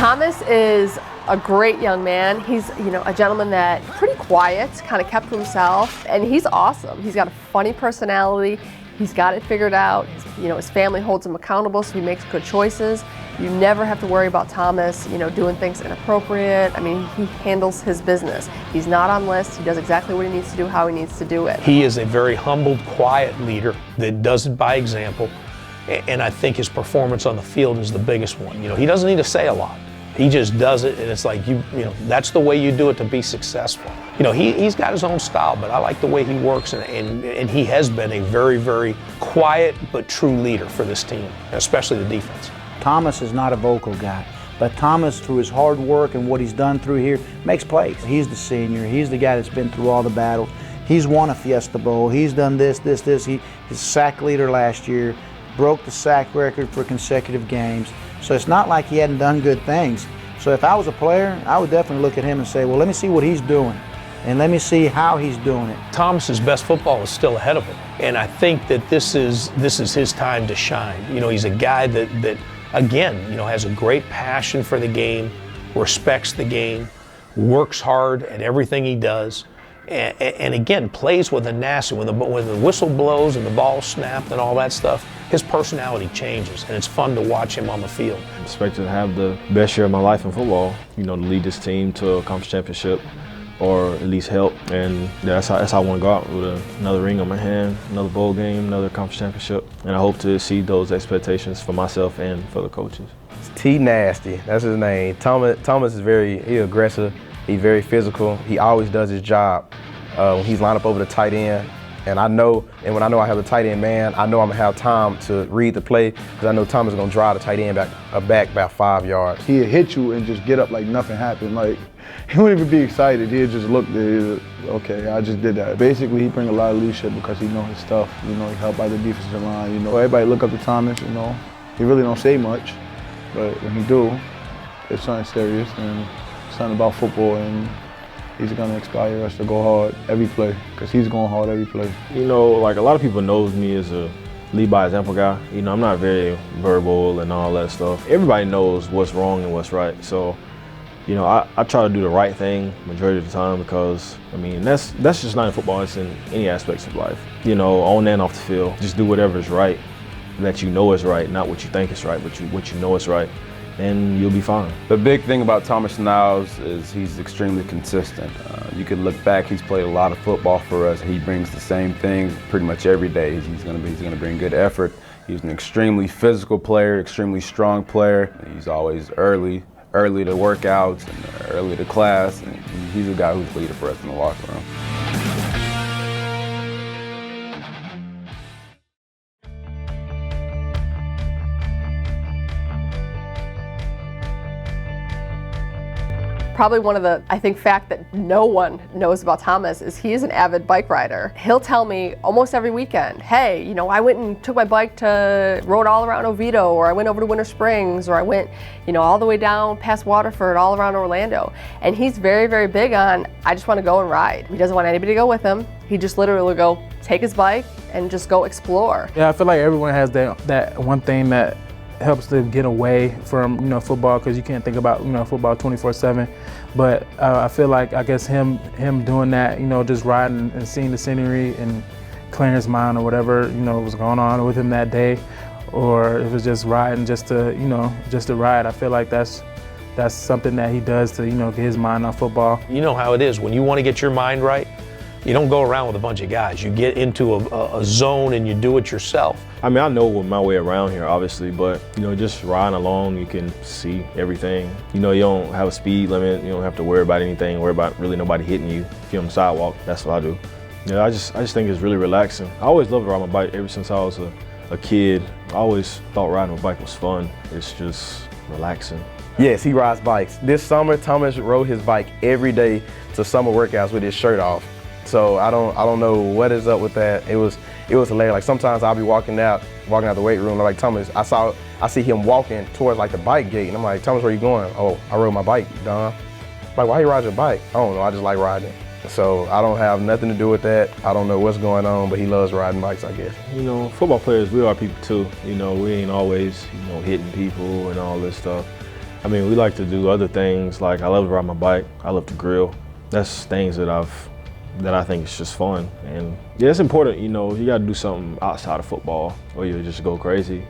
Thomas is a great young man. He's, a gentleman that pretty quiet, kind of kept to himself, and he's awesome. He's got a funny personality. He's got it figured out. His family holds him accountable, so he makes good choices. You never have to worry about Thomas, doing things inappropriate. I mean, he handles his business. He's not on lists. He does exactly what he needs to do, how he needs to do it. He is a very humbled, quiet leader that does it by example, and I think his performance on the field is the biggest one. He doesn't need to say a lot. He just does it, and it's like, that's the way you do it to be successful. He's got his own style, but I like the way he works, and he has been a very, very quiet but true leader for this team, especially the defense. Thomas is not a vocal guy, but Thomas, through his hard work and what he's done through here, makes plays. He's the senior. He's the guy that's been through all the battles. He's won a Fiesta Bowl. He's done this. He's sack leader last year, broke the sack record for consecutive games. So it's not like he hadn't done good things. So if I was a player, I would definitely look at him and say, well, let me see what he's doing, and let me see how he's doing it. Thomas's best football is still ahead of him, and I think that this is his time to shine. He's a guy that again, has a great passion for the game, respects the game, works hard at everything he does, and again, plays with a nasty. When the whistle blows and the ball snapped and all that stuff, his personality changes, and it's fun to watch him on the field. I expect to have the best year of my life in football, to lead this team to a conference championship, or at least help, and that's how I want to go out, with another ring on my hand, another bowl game, another conference championship, and I hope to exceed those expectations for myself and for the coaches. It's T Nasty, that's his name. Thomas is he's aggressive, he's very physical, he always does his job. When he's lined up over the tight end, and when I know I have a tight end man, I know I'm gonna have time to read the play, because I know Thomas is gonna drive the tight end back about 5 yards. He'll hit you and just get up like nothing happened. Like, he wouldn't even be excited. He'll just look there, okay, I just did that. Basically, he brings a lot of leadership because he knows his stuff. He helped out the defensive line. Everybody look up to Thomas. He really don't say much, but when he do, it's something serious and something about football, and he's gonna inspire us to go hard every play, because he's going hard every play. Like, a lot of people knows me as a lead by example guy. I'm not very verbal and all that stuff. Everybody knows what's wrong and what's right. So, I try to do the right thing majority of the time, because, that's just not in football, it's in any aspects of life. On and off the field, just do whatever is right, that is right, not what you think is right, but what you know is right, and you'll be fine. The big thing about Thomas Niles is he's extremely consistent. You can look back, he's played a lot of football for us. He brings the same thing pretty much every day. He's gonna bring good effort. He's an extremely physical player, extremely strong player. He's always early to workouts and early to class, and he's a guy who's a leader for us in the locker room. Probably one of the, fact that no one knows about Thomas is he is an avid bike rider. He'll tell me almost every weekend, hey, I went and took my bike rode all around Oviedo, or I went over to Winter Springs, or I went, all the way down past Waterford, all around Orlando. And he's very, very big on, I just want to go and ride. He doesn't want anybody to go with him. He just literally will go take his bike and just go explore. Yeah, I feel like everyone has that one thing that helps to get away from football, because you can't think about football 24/7. But I feel like, I guess him doing that, just riding and seeing the scenery and clearing his mind, or whatever was going on with him that day, or if it was just riding just to ride. I feel like that's something that he does to get his mind on football. You know how it is when you want to get your mind right. You don't go around with a bunch of guys. You get into a zone and you do it yourself. I know my way around here, obviously, but just riding along, you can see everything. You don't have a speed limit. You don't have to worry about anything. Worry about really nobody hitting you. If you're on the sidewalk, that's what I do. I just think it's really relaxing. I always loved to ride my bike ever since I was a kid. I always thought riding a bike was fun. It's just relaxing. Yes, he rides bikes. This summer, Thomas rode his bike every day to summer workouts with his shirt off. So I don't know what is up with that. It was hilarious. Like, sometimes I'll be walking out the weight room, and I'm like, Thomas, I see him walking towards like the bike gate, and I'm like, Thomas, where you going? Oh, I rode my bike, Don. I'm like, why you ride your bike? I don't know, I just like riding. So I don't have nothing to do with that. I don't know what's going on, but he loves riding bikes, I guess. Football players, we are people too. We ain't always, hitting people and all this stuff. I mean, we like to do other things. Like I love to ride my bike. I love to grill. That's things that I think is just fun. And yeah, it's important. You know, you got to do something outside of football, or you'll just go crazy.